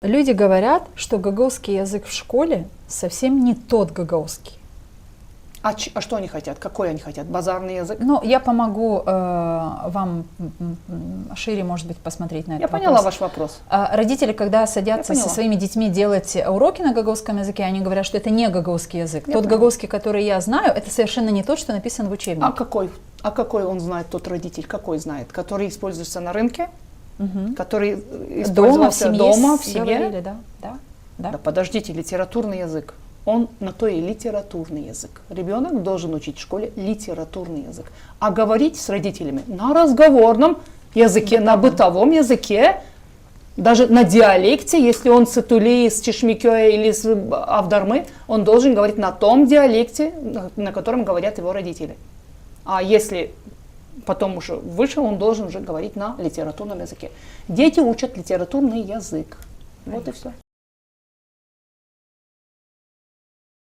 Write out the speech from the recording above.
Люди говорят, что гагаузский язык в школе совсем не тот гагаузский. А что они хотят? Какой они хотят? Базарный язык? Ну, я помогу вам шире, может быть, посмотреть на это. Я поняла ваш вопрос. Родители, когда садятся со своими детьми делать уроки на гагаузском языке, они говорят, что это не гагаузский язык. Тот гагаузский, который я знаю, это совершенно не тот, что написан в учебнике. А какой он знает, тот родитель? Какой знает? Который используется на рынке? Который использовался дома, в семье? Говорили, да. Да, подождите, литературный язык. Он на то и литературный язык. Ребенок должен учить в школе литературный язык. А говорить с родителями на разговорном языке, на бытовом языке, даже на диалекте, если он с Итули, с Чешмикёя или с Авдармы, он должен говорить на том диалекте, на котором говорят его родители. А если потом уже вышел, он должен уже говорить на литературном языке. Дети учат литературный язык. Вот и все.